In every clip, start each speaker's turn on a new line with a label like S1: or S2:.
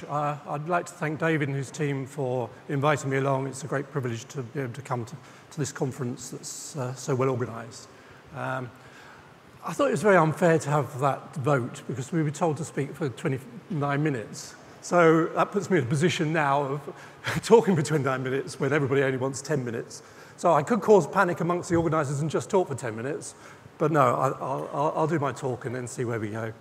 S1: I'd like to thank David and his team for inviting me along. It's a great privilege to be able to come to this conference that's so well organised. I thought it was very unfair to have that vote because we were told to speak for 29 minutes. So that puts me in a position now of talking for 29 minutes when everybody only wants 10 minutes. So I could cause panic amongst the organisers and just talk for 10 minutes, but no, I'll do my talk and then see where we go.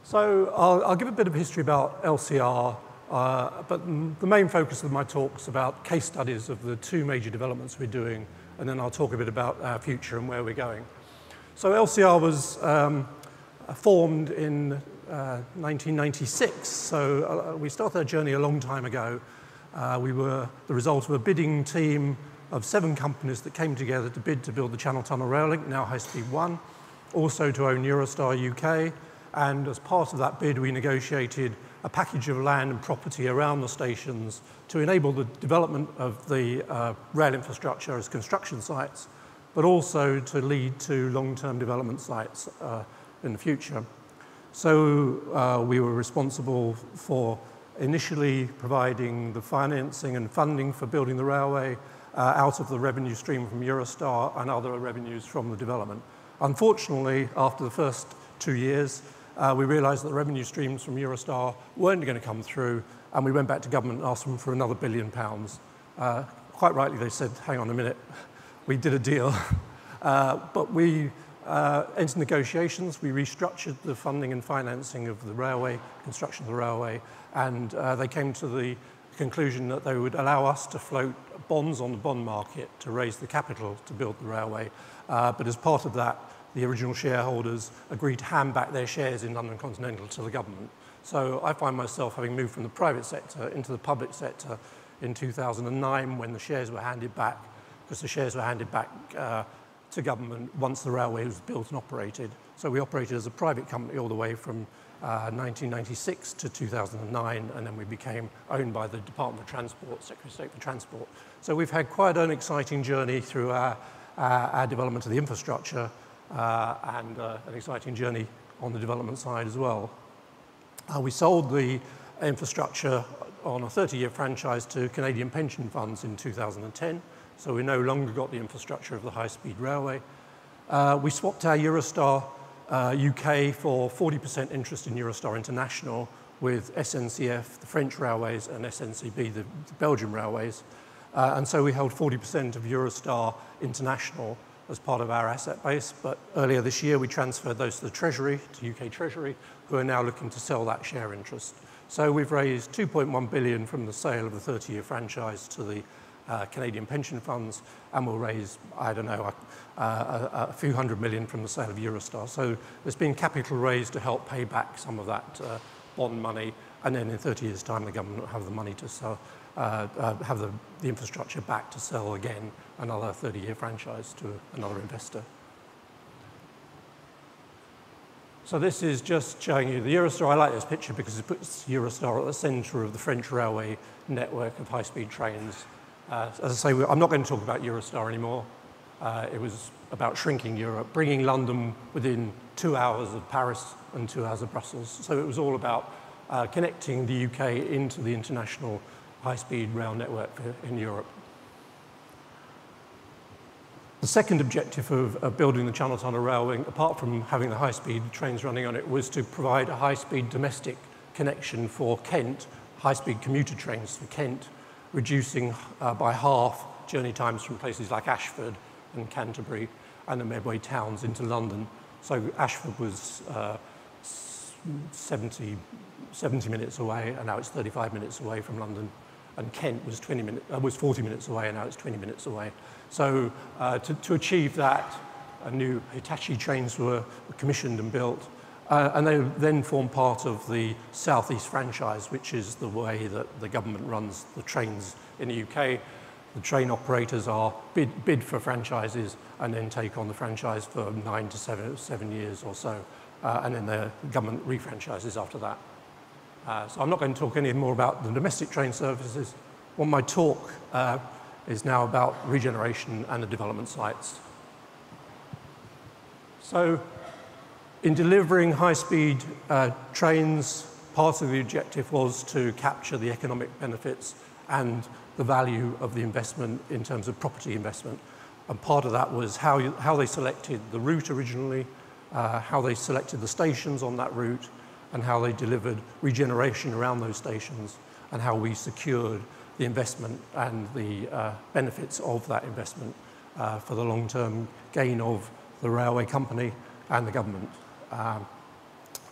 S1: So I'll give a bit of history about LCR, but the main focus of my talk is about case studies of the two major developments we're doing, and then I'll talk a bit about our future and where we're going. So LCR was formed in 1996, so we started our journey a long time ago. We were the result of a bidding team of 7 companies that came together to bid to build the Channel Tunnel Rail Link, now High Speed 1, also to own Eurostar UK. And as part of that bid, we negotiated a package of land and property around the stations to enable the development of the rail infrastructure as construction sites, but also to lead to long-term development sites in the future. So we were responsible for initially providing the financing and funding for building the railway out of the revenue stream from Eurostar and other revenues from the development. Unfortunately, after the first 2 years, we realised that the revenue streams from Eurostar weren't going to come through, and we went back to government and asked them for another £1 billion. Quite rightly, they said, hang on a minute, we did a deal. But we entered negotiations, we restructured the funding and financing of the railway, construction of the railway, and they came to the conclusion that they would allow us to float bonds on the bond market to raise the capital to build the railway. But as part of that, the original shareholders agreed to hand back their shares in London Continental to the government. So I find myself having moved from the private sector into the public sector in 2009 when the shares were handed back, because the shares were handed back to government once the railway was built and operated. So we operated as a private company all the way from 1996 to 2009, and then we became owned by the Department of Transport, Secretary of State for Transport. So we've had quite an exciting journey through our development of the infrastructure, and an exciting journey on the development side as well. We sold the infrastructure on a 30-year franchise to Canadian pension funds in 2010, so we no longer got the infrastructure of the high-speed railway. We swapped our Eurostar UK for 40% interest in Eurostar International with SNCF, the French railways, and SNCB, the Belgian railways. And so we held 40% of Eurostar International as part of our asset base, but earlier this year we transferred those to the Treasury, to UK Treasury, who are now looking to sell that share interest. So we've raised £2.1 billion from the sale of the 30-year franchise to the Canadian pension funds, and we'll raise, I don't know, a few hundred million from the sale of Eurostar. So there's been capital raised to help pay back some of that bond money, and then in 30 years' time the government will have the money to sell, have the infrastructure back to sell again another 30-year franchise to another investor. So this is just showing you the Eurostar. I like this picture because it puts Eurostar at the centre of the French railway network of high-speed trains. As I say, I'm not going to talk about Eurostar anymore. It was about shrinking Europe, bringing London within 2 hours of Paris and 2 hours of Brussels. So it was all about connecting the UK into the international high-speed rail network in Europe. The second objective of building the Channel Tunnel Railway, apart from having the high-speed trains running on it, was to provide a high-speed domestic connection for Kent, high-speed commuter trains for Kent, reducing by half journey times from places like Ashford and Canterbury and the Medway towns into London. So Ashford was 70 minutes away, and now it's 35 minutes away from London. And Kent was 40 minutes away, and now it's 20 minutes away. So to achieve that, new Hitachi trains were commissioned and built, and they then form part of the South East franchise, which is the way that the government runs the trains in the UK. The train operators are bid for franchises and then take on the franchise for 9 to 7 years or so, and then the government refranchises after that. So I'm not going to talk any more about the domestic train services. Well, my talk is now about regeneration and the development sites. So In delivering high-speed trains, part of the objective was to capture the economic benefits and the value of the investment in terms of property investment. And part of that was how they selected the route originally, how they selected the stations on that route, and how they delivered regeneration around those stations, and how we secured the investment and the benefits of that investment for the long-term gain of the railway company and the government.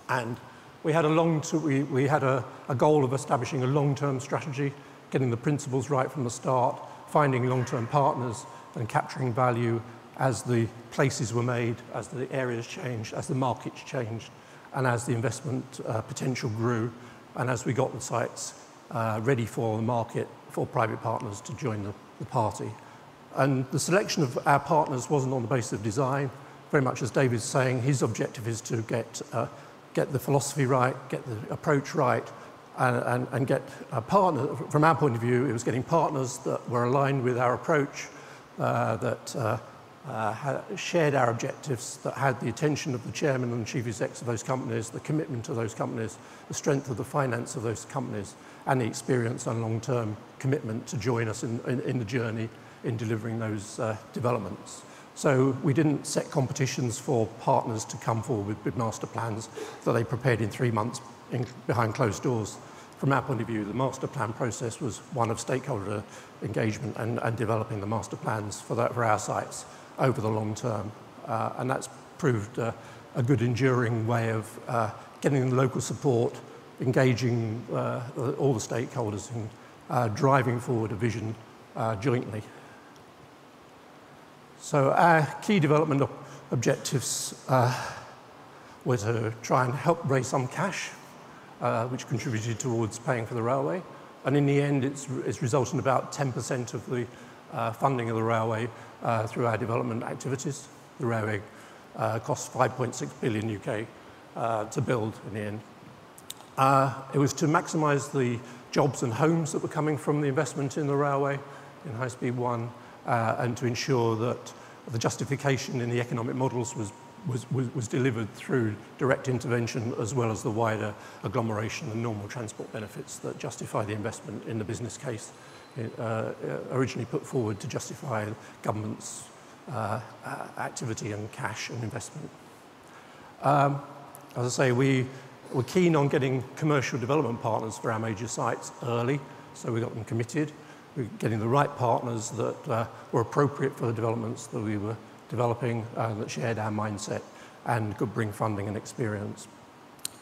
S1: And we had a goal of establishing a long-term strategy, getting the principles right from the start, finding long-term partners and capturing value as the places were made, as the areas changed, as the markets changed, and as the investment potential grew, and as we got the sites ready for the market, for private partners to join the party. And the selection of our partners wasn't on the basis of design. Very much as David's saying, his objective is to get the philosophy right, get the approach right, and get a partner. From our point of view, it was getting partners that were aligned with our approach, that shared our objectives, that had the attention of the chairman and chief execs of those companies, the commitment to those companies, the strength of the finance of those companies, and the experience and long-term commitment to join us in the journey in delivering those developments. So we didn't set competitions for partners to come forward with big master plans that they prepared in 3 months behind closed doors. From our point of view, the master plan process was one of stakeholder engagement and developing the master plans for our sites over the long term. And that's proved a good enduring way of getting the local support, engaging all the stakeholders and driving forward a vision jointly. So our key development objectives were to try and help raise some cash, which contributed towards paying for the railway. And in the end, it's resulted in about 10% of the funding of the railway through our development activities. The railway cost 5.6 billion UK to build in the end. It was to maximise the jobs and homes that were coming from the investment in the railway, in High Speed 1, and to ensure that the justification in the economic models was delivered through direct intervention, as well as the wider agglomeration and normal transport benefits that justify the investment in the business case originally put forward to justify government's activity and cash and investment. As I say, we were keen on getting commercial development partners for our major sites early, so we got them committed. We were getting the right partners that were appropriate for the developments that we were developing, that shared our mindset and could bring funding and experience.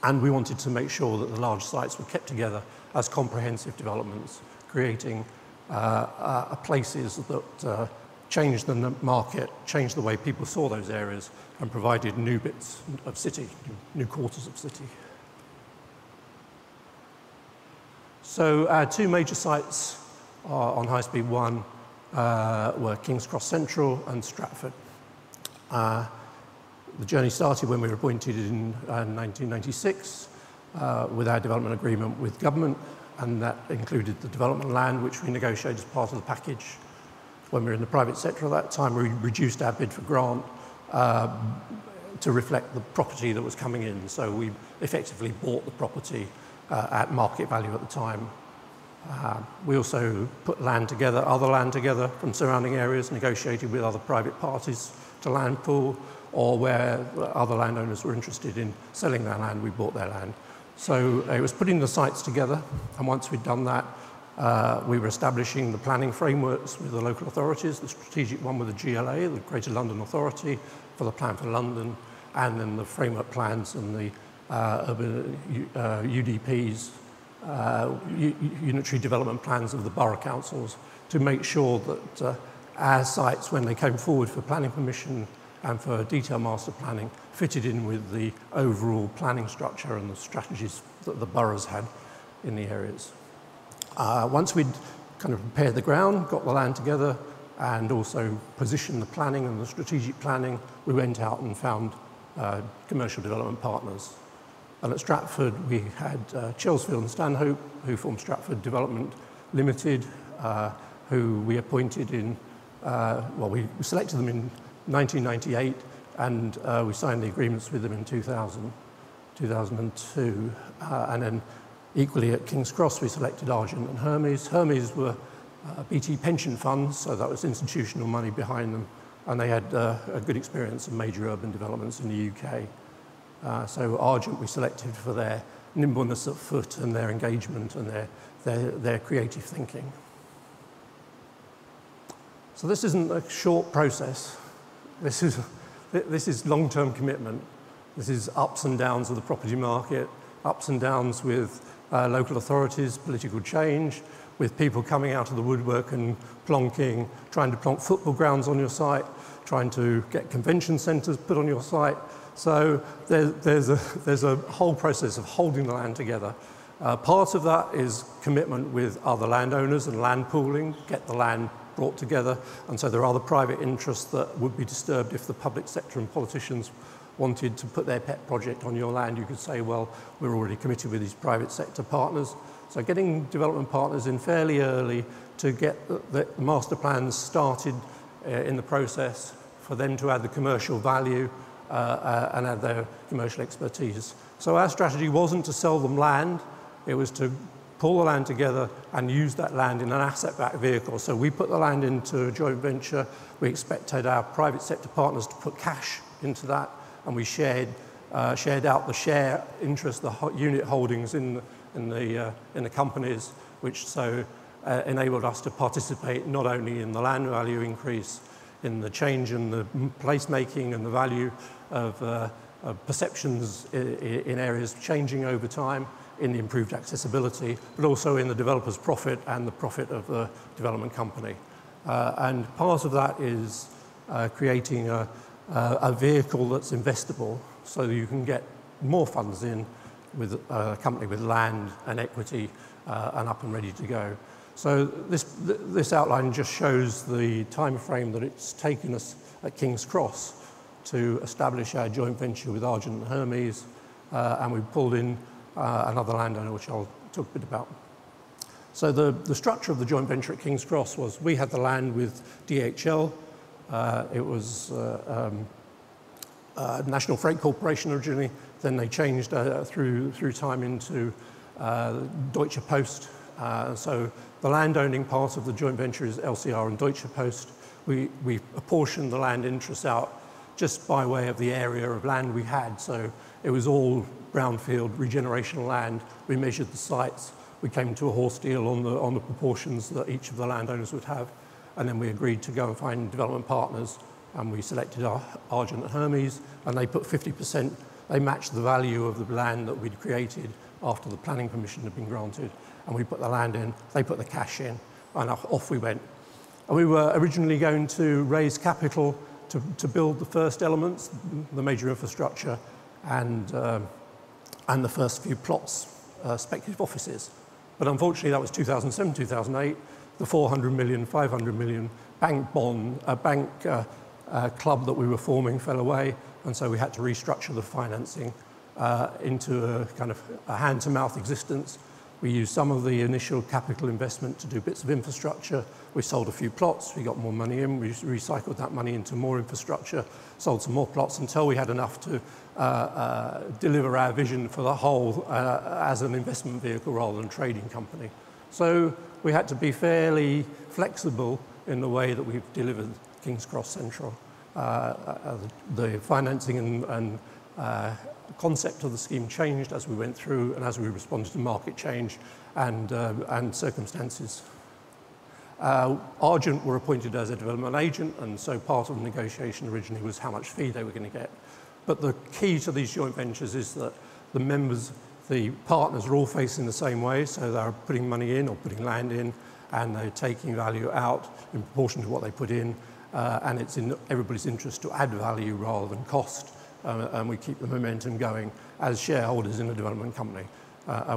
S1: And we wanted to make sure that the large sites were kept together as comprehensive developments, creating places that changed the market, changed the way people saw those areas, and provided new bits of city, new quarters of city. So our two major sites on High Speed 1 were King's Cross Central and Stratford. The journey started when we were appointed in 1996 with our development agreement with government, and that included the development land, which we negotiated as part of the package. When we were in the private sector at that time, we reduced our bid for grant to reflect the property that was coming in. So we effectively bought the property at market value at the time. We also put land together, other land together from surrounding areas, negotiated with other private parties to land pool, or where other landowners were interested in selling their land, we bought their land. So it was putting the sites together, and once we'd done that, we were establishing the planning frameworks with the local authorities, the strategic one with the GLA, the Greater London Authority, for the plan for London, and then the framework plans and the urban UDPs, unitary development plans of the borough councils, to make sure that our sites, when they came forward for planning permission and for detailed master planning, fitted in with the overall planning structure and the strategies that the boroughs had in the areas. Once we'd kind of prepared the ground, got the land together, and also positioned the planning and the strategic planning, we went out and found commercial development partners. And at Stratford, we had Chelsfield and Stanhope, who formed Stratford Development Limited, who we appointed in, well, we selected them in 1998 and we signed the agreements with them in 2002, and then equally at King's Cross we selected Argent and Hermes. Hermes were BT pension funds, so that was institutional money behind them, and they had a good experience of major urban developments in the UK. So Argent we selected for their nimbleness of foot and their engagement and their creative thinking. So this isn't a short process. This is long-term commitment. This is ups and downs of the property market, ups and downs with local authorities, political change, with people coming out of the woodwork and trying to plonk football grounds on your site, trying to get convention centres put on your site. So there's a whole process of holding the land together. Part of that is commitment with other landowners and land pooling, get the land brought together, and so there are other private interests that would be disturbed if the public sector and politicians wanted to put their pet project on your land. You could say, well, we're already committed with these private sector partners. So getting development partners in fairly early to get the master plans started in the process, for them to add the commercial value and add their commercial expertise. So our strategy wasn't to sell them land, it was to pull the land together and use that land in an asset-backed vehicle. So we put the land into a joint venture. We expected our private sector partners to put cash into that, and we shared out the share interest, the unit holdings in the companies, which so enabled us to participate not only in the land value increase, in the change in the placemaking and the value of perceptions in areas changing over time, in the improved accessibility, but also in the developer's profit and the profit of the development company. And part of that is creating a vehicle that's investable, so that you can get more funds in with a company with land and equity and up and ready to go. So this outline just shows the time frame that it's taken us at King's Cross to establish our joint venture with Argent and Hermes, and we pulled in another landowner, which I'll talk a bit about. So the structure of the joint venture at King's Cross was we had the land with DHL. It was National Freight Corporation originally, then they changed through time into Deutsche Post. So the landowning part of the joint venture is LCR and Deutsche Post. We apportioned the land interests out just by way of the area of land we had. So it was all brownfield regenerational land. We measured the sites. We came to a horse deal on the proportions that each of the landowners would have. And then we agreed to go and find development partners. And we selected our Argent and Hermes, and they put 50%. They matched the value of the land that we'd created after the planning permission had been granted. And we put the land in, they put the cash in, and off we went. And we were originally going to raise capital to build the first elements, the major infrastructure, and the first few plots, speculative offices. But unfortunately, that was 2007, 2008. The 400 million, 500 million bank club that we were forming fell away, and so we had to restructure the financing into a kind of a hand-to-mouth existence. We used some of the initial capital investment to do bits of infrastructure. We sold a few plots, we got more money in, we recycled that money into more infrastructure, sold some more plots until we had enough to deliver our vision for the whole as an investment vehicle rather than a trading company. So we had to be fairly flexible in the way that we've delivered King's Cross Central. The financing and concept of the scheme changed as we went through and as we responded to market change and circumstances. Argent were appointed as a development agent, and so part of the negotiation originally was how much fee they were going to get. But the key to these joint ventures is that the members, the partners are all facing the same way, so they're putting money in or putting land in, and they're taking value out in proportion to what they put in, and it's in everybody's interest to add value rather than cost. And we keep the momentum going as shareholders in a development company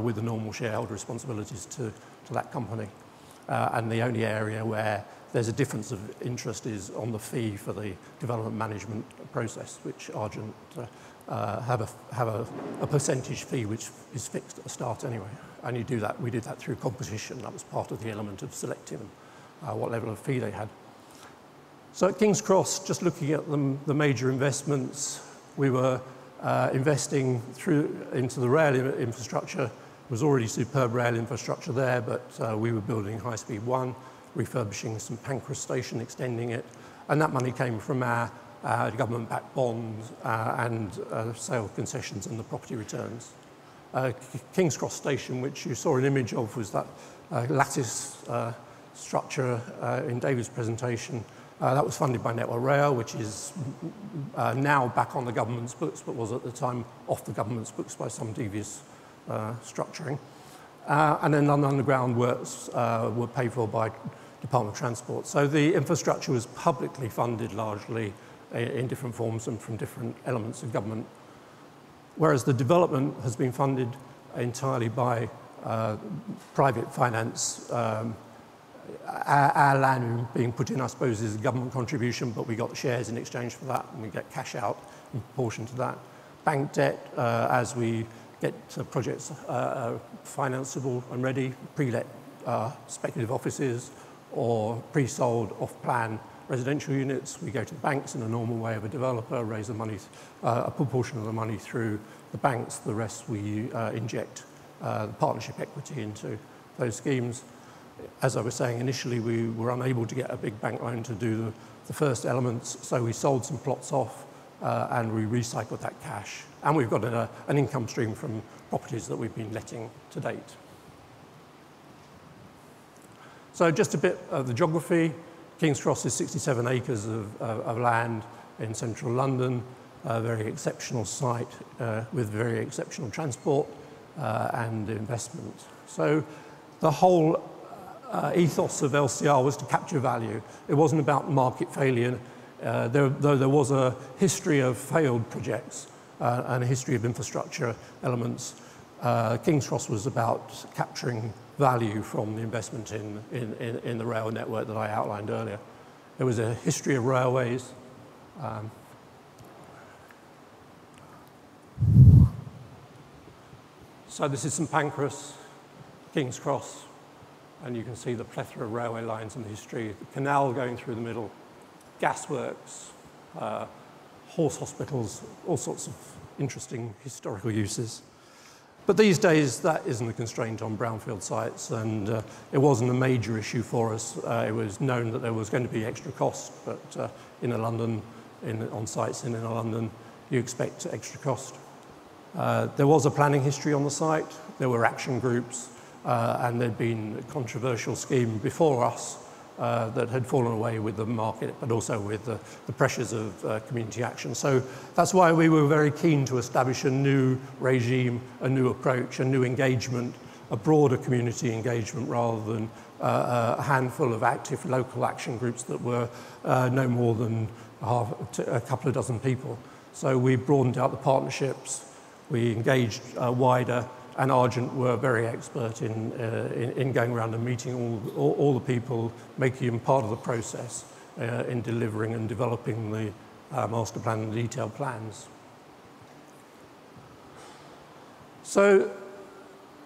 S1: with the normal shareholder responsibilities to that company. And the only area where there's a difference of interest is on the fee for the development management process, which Argent have a percentage fee which is fixed at the start anyway. And you do that, we did that through competition. That was part of the element of selecting what level of fee they had. So at King's Cross, just looking at the major investments, we were investing into the rail infrastructure. There was already superb rail infrastructure there, but we were building High Speed 1, refurbishing St Pancras Station, extending it, and that money came from our government-backed bonds and sale of concessions and the property returns. King's Cross Station, which you saw an image of, was that lattice structure in David's presentation. That was funded by Network Rail, which is now back on the government's books, but was at the time off the government's books by some devious structuring. And then London Underground works were paid for by Department of Transport. So the infrastructure was publicly funded largely in different forms and from different elements of government, whereas the development has been funded entirely by private finance. Our land being put in, I suppose, is a government contribution, but we got shares in exchange for that, and we get cash out in proportion to that. Bank debt, as we get projects financeable and ready, pre-let speculative offices or pre-sold off-plan residential units, we go to the banks in a normal way of a developer, raise the money, a proportion of the money through the banks, the rest we inject partnership equity into those schemes. As I was saying initially, we were unable to get a big bank loan to do the first elements, so we sold some plots off and we recycled that cash. And we've got an income stream from properties that we've been letting to date. So just a bit of the geography. King's Cross is 67 acres of land in central London, a very exceptional site with very exceptional transport and investment. So the whole ethos of LCR was to capture value. It wasn't about market failure, though there was a history of failed projects and a history of infrastructure elements. King's Cross was about capturing value from the investment in the rail network that I outlined earlier. There was a history of railways. So this is St Pancras, King's Cross, and you can see the plethora of railway lines in the history. The canal going through the middle, gasworks, horse hospitals, all sorts of interesting historical uses. But these days, that isn't a constraint on brownfield sites, and it wasn't a major issue for us. It was known that there was going to be extra cost, but on sites in inner London, you expect extra cost. There was a planning history on the site. There were action groups, and there'd been a controversial scheme before us that had fallen away with the market, but also with the pressures of community action. So that's why we were very keen to establish a new regime, a new approach, a new engagement, a broader community engagement rather than a handful of active local action groups that were no more than a couple of dozen people. So we broadened out the partnerships, we engaged wider, and Argent were very expert in going around and meeting all the people, making them part of the process in delivering and developing the master plan and detailed plans. So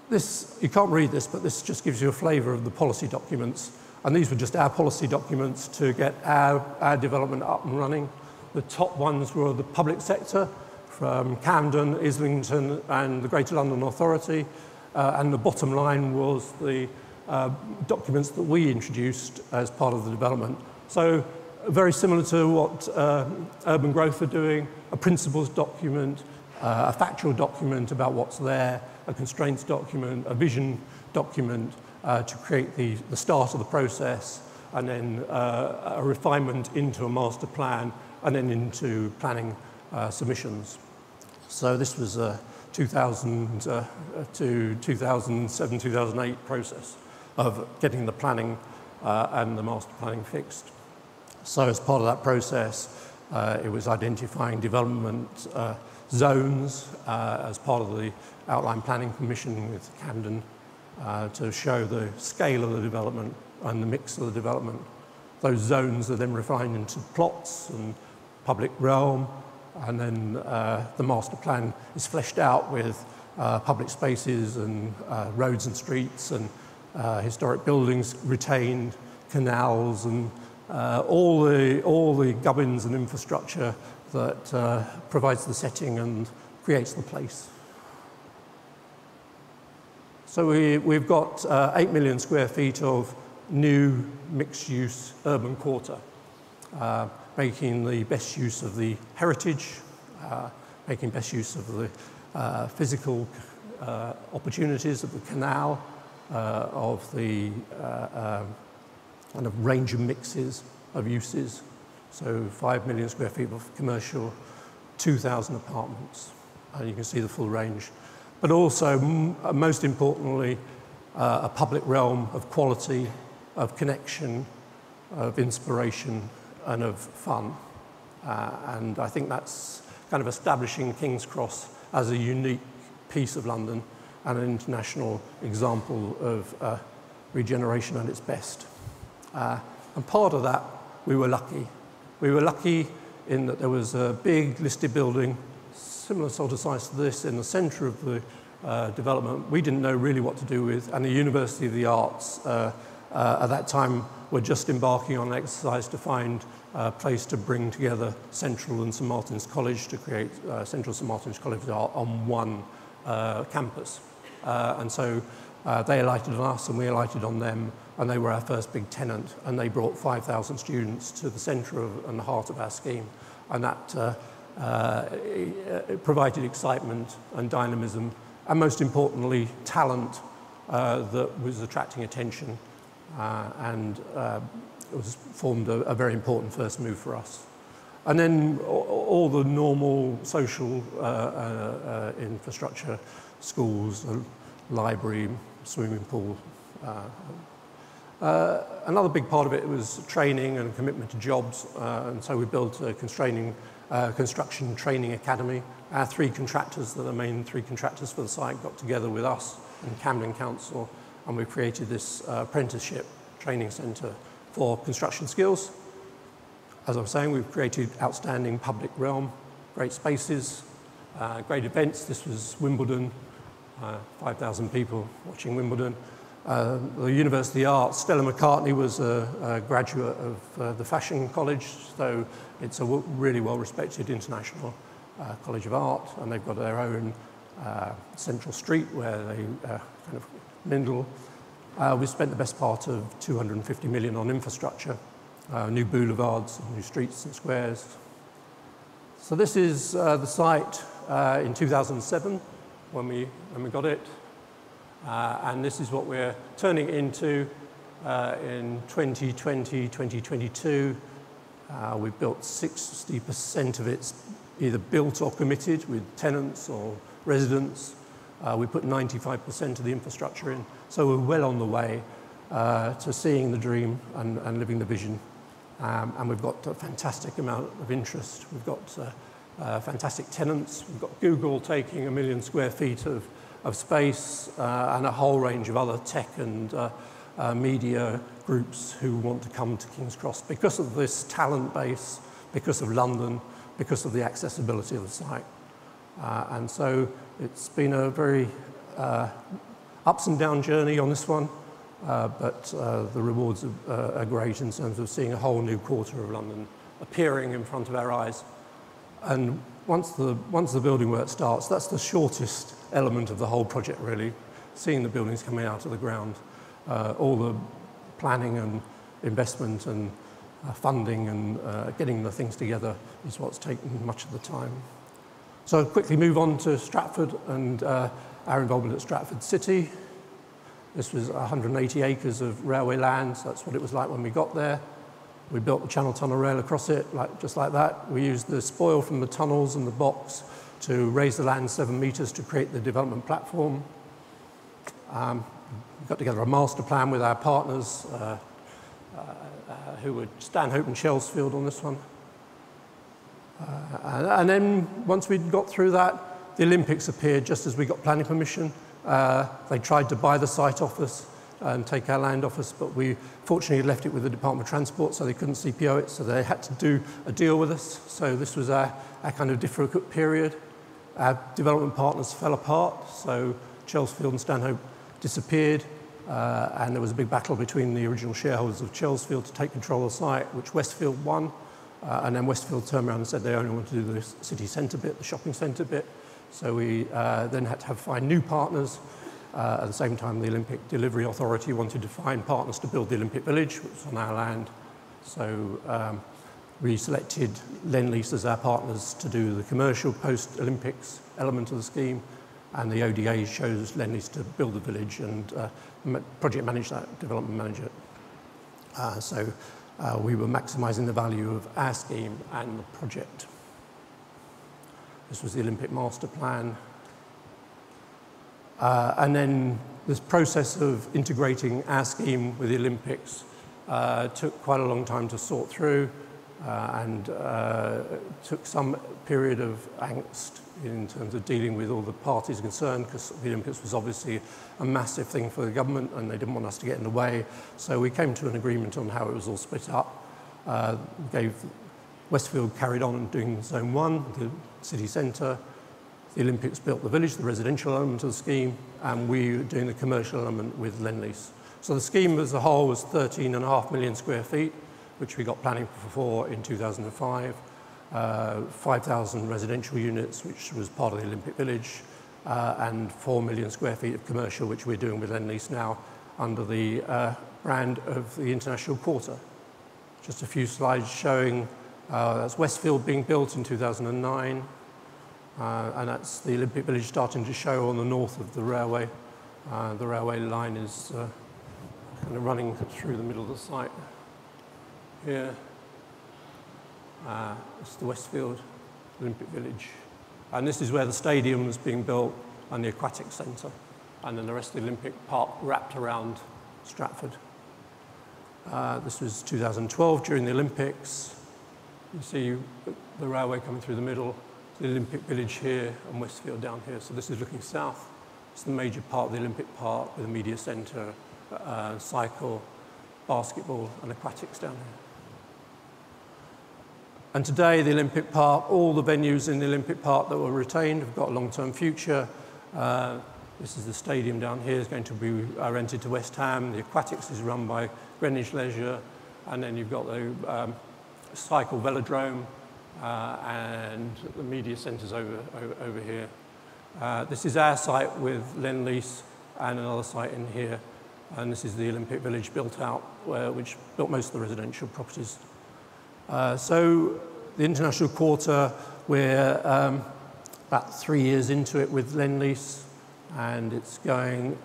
S1: this, you can't read this, but this just gives you a flavour of the policy documents. And these were just our policy documents to get our development up and running. The top ones were the public sector, from Camden, Islington, and the Greater London Authority. And the bottom line was the documents that we introduced as part of the development. So very similar to what UrbanGrowth are doing, a principles document, a factual document about what's there, a constraints document, a vision document to create the start of the process, and then a refinement into a master plan, and then into planning submissions. So this was a 2000 to 2007, 2008 process of getting the planning and the master planning fixed. So as part of that process, it was identifying development zones as part of the outline planning commission with Camden to show the scale of the development and the mix of the development. Those zones are then refined into plots and public realm, and then the master plan is fleshed out with public spaces and roads and streets and historic buildings retained, canals and all the gubbins and infrastructure that provides the setting and creates the place. So we've got 8 million square feet of new mixed-use urban quarter, making the best use of the heritage, making best use of the physical opportunities of the canal, of the kind of range of mixes of uses. So 5 million square feet of commercial, 2,000 apartments, and you can see the full range. But also, most importantly, a public realm of quality, of connection, of inspiration, and of fun. And I think that's kind of establishing King's Cross as a unique piece of London and an international example of regeneration at its best. And part of that, we were lucky. We were lucky in that there was a big listed building, similar sort of size to this, in the centre of the development. We didn't know really what to do with, and the University of the Arts at that time were just embarking on an exercise to find a place to bring together Central and St Martin's College to create Central St Martin's College of Art on one campus. And so they alighted on us and we alighted on them, and they were our first big tenant, and they brought 5,000 students to the centre and the heart of our scheme. And that it provided excitement and dynamism, and most importantly, talent that was attracting attention, and it was formed a very important first move for us. And then all the normal social infrastructure, schools, library, swimming pool. Another big part of it was training and commitment to jobs, and so we built a construction training academy. Our three contractors, the main three contractors for the site, got together with us and Camden Council, and we created this apprenticeship training centre for construction skills. As I was saying, we've created outstanding public realm, great spaces, great events. This was Wimbledon, 5,000 people watching Wimbledon. The University of the Arts, Stella McCartney was a graduate of the Fashion College, so it's a really well-respected international College of Art, and they've got their own central street where they kind of mingle. We spent the best part of 250 million on infrastructure, new boulevards, new streets and squares. So this is the site in 2007 when we got it. And this is what we're turning it into in 2020, 2022. We've built 60% of it either built or committed with tenants or residents. We put 95% of the infrastructure in. So we're well on the way to seeing the dream and living the vision. And we've got a fantastic amount of interest. We've got fantastic tenants. We've got Google taking 1 million square feet of space, and a whole range of other tech and media groups who want to come to King's Cross because of this talent base, because of London, because of the accessibility of the site. And so it's been a very ups and down journey on this one, but the rewards are great in terms of seeing a whole new quarter of London appearing in front of our eyes. And once the building work starts, that's the shortest element of the whole project, really, seeing the buildings coming out of the ground. All the planning and investment and funding and getting the things together is what's taken much of the time. So I'll quickly move on to Stratford and our involvement at Stratford City. This was 180 acres of railway land, so that's what it was like when we got there. We built the Channel Tunnel rail across it, just like that. We used the spoil from the tunnels and the box to raise the land 7 metres to create the development platform. We got together a master plan with our partners, who were Stanhope and Chelsfield on this one. And then once we'd got through that, the Olympics appeared just as we got planning permission. They tried to buy the site off us and take our land off us, but we fortunately left it with the Department of Transport, so they couldn't CPO it, so they had to do a deal with us. So this was our kind of difficult period. Our development partners fell apart, so Chelsfield and Stanhope disappeared, and there was a big battle between the original shareholders of Chelsfield to take control of the site, which Westfield won. And then Westfield turned around and said they only wanted to do the city centre bit, the shopping centre bit. So we then had to find new partners. At the same time, the Olympic Delivery Authority wanted to find partners to build the Olympic Village, which was on our land. So we selected Lendlease as our partners to do the commercial post-Olympics element of the scheme, and the ODA chose Lendlease to build the village and project manage that, development manager. So we were maximising the value of our scheme and the project. This was the Olympic Master Plan. And then this process of integrating our scheme with the Olympics took quite a long time to sort through, and took some period of angst in terms of dealing with all the parties concerned, because the Olympics was obviously a massive thing for the government and they didn't want us to get in the way. So we came to an agreement on how it was all split up. Westfield carried on doing Zone 1, the city centre. The Olympics built the village, the residential element of the scheme, and we were doing the commercial element with Lendlease. So the scheme as a whole was 13.5 million square feet, which we got planning for in 2005. 5,000 residential units, which was part of the Olympic Village, and 4 million square feet of commercial, which we're doing with Lendlease now under the brand of the International Quarter. Just a few slides showing that's Westfield being built in 2009, and that's the Olympic Village starting to show on the north of the railway. The railway line is kind of running through the middle of the site here. It's the Westfield Olympic Village. And this is where the stadium was being built and the aquatic centre. And then the rest of the Olympic Park wrapped around Stratford. This was 2012 during the Olympics. You see the railway coming through the middle, the Olympic Village here and Westfield down here. So this is looking south. It's the major part of the Olympic Park with a media centre, cycle, basketball and aquatics down here. And today, the Olympic Park, all the venues in the Olympic Park that were retained have got a long-term future. This is the stadium down here. It's going to be rented to West Ham. The aquatics is run by Greenwich Leisure. And then you've got the cycle velodrome and the media centres over here. This is our site with Lendlease and another site in here. And this is the Olympic Village built out, which built most of the residential properties. So the International Quarter, we're about 3 years into it with Lendlease, and it's going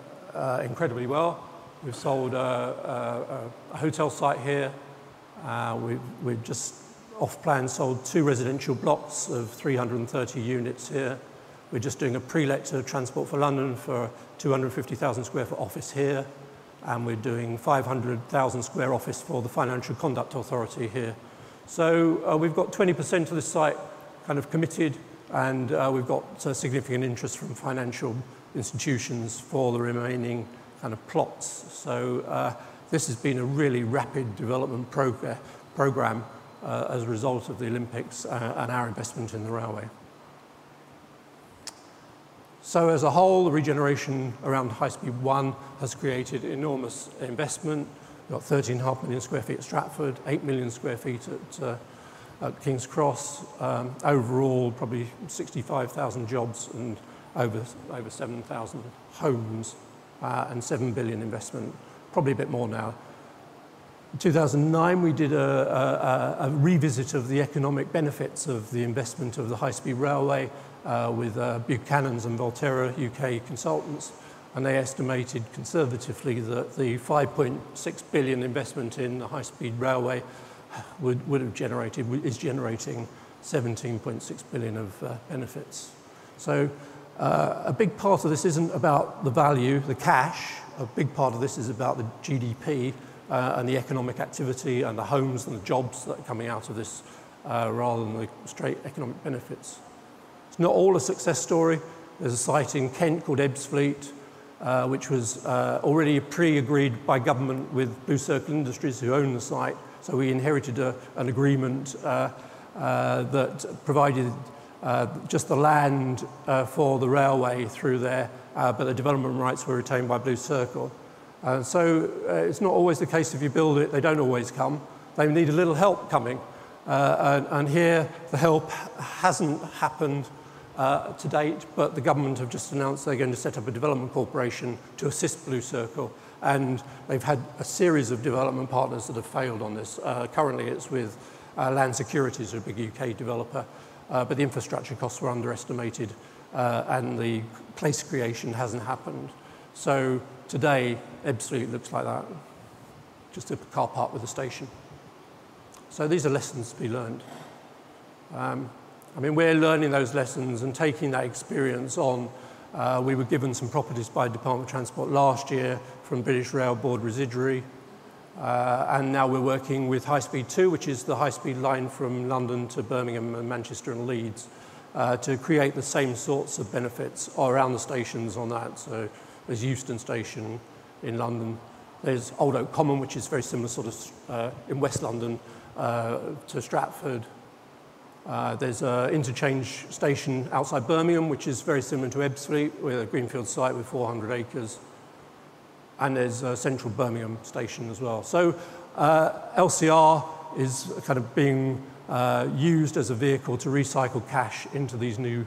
S1: incredibly well. We've sold a hotel site here. We've just off-plan sold 2 residential blocks of 330 units here. We're just doing a pre-let to Transport for London for 250,000 square foot office here, and we're doing 500,000 square office for the Financial Conduct Authority here. So we've got 20% of this site kind of committed, and we've got significant interest from financial institutions for the remaining kind of plots. So this has been a really rapid development program as a result of the Olympics and our investment in the railway. So as a whole, the regeneration around High Speed 1 has created enormous investment. We've got 13.5 million square feet at Stratford, 8 million square feet at King's Cross. Overall, probably 65,000 jobs and over 7,000 homes and 7 billion investment, probably a bit more now. In 2009, we did a revisit of the economic benefits of the investment of the high-speed railway with Buchanan's and Volterra UK consultants. And they estimated conservatively that the 5.6 billion investment in the high-speed railway is generating 17.6 billion of benefits. So a big part of this isn't about the value, the cash. A big part of this is about the GDP and the economic activity and the homes and the jobs that are coming out of this rather than the straight economic benefits. It's not all a success story. There's a site in Kent called Ebbsfleet, which was already pre-agreed by government with Blue Circle Industries, who own the site. So we inherited an agreement that provided just the land for the railway through there, but the development rights were retained by Blue Circle. So it's not always the case if you build it, they don't always come. They need a little help coming. And here the help hasn't happened to date, but the government have just announced they're going to set up a development corporation to assist Blue Circle. And they've had a series of development partners that have failed on this. Currently it's with Land Securities, a big UK developer, but the infrastructure costs were underestimated and the place creation hasn't happened. So today, Ebbsfleet looks like that, just a car park with a station. So these are lessons to be learned. I mean, we're learning those lessons and taking that experience on. We were given some properties by the Department of Transport last year from British Rail Board Residuary. And now we're working with High Speed 2, which is the high-speed line from London to Birmingham and Manchester and Leeds, to create the same sorts of benefits around the stations on that. So there's Euston Station in London. There's Old Oak Common, which is very similar sort of in West London to Stratford. There's an interchange station outside Birmingham, which is very similar to Ebbsfleet, with a greenfield site with 400 acres. And there's a central Birmingham station as well. So LCR is kind of being used as a vehicle to recycle cash into these new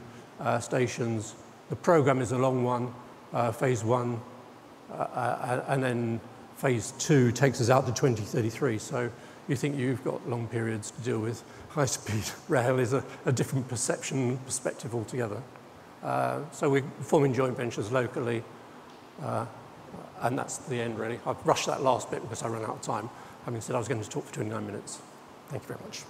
S1: stations. The program is a long one, phase 1, and then phase 2 takes us out to 2033. So you think you've got long periods to deal with. High-speed rail is a different perspective altogether. So we're forming joint ventures locally. And that's the end, really. I've rushed that last bit because I ran out of time, having said I was going to talk for 29 minutes. Thank you very much.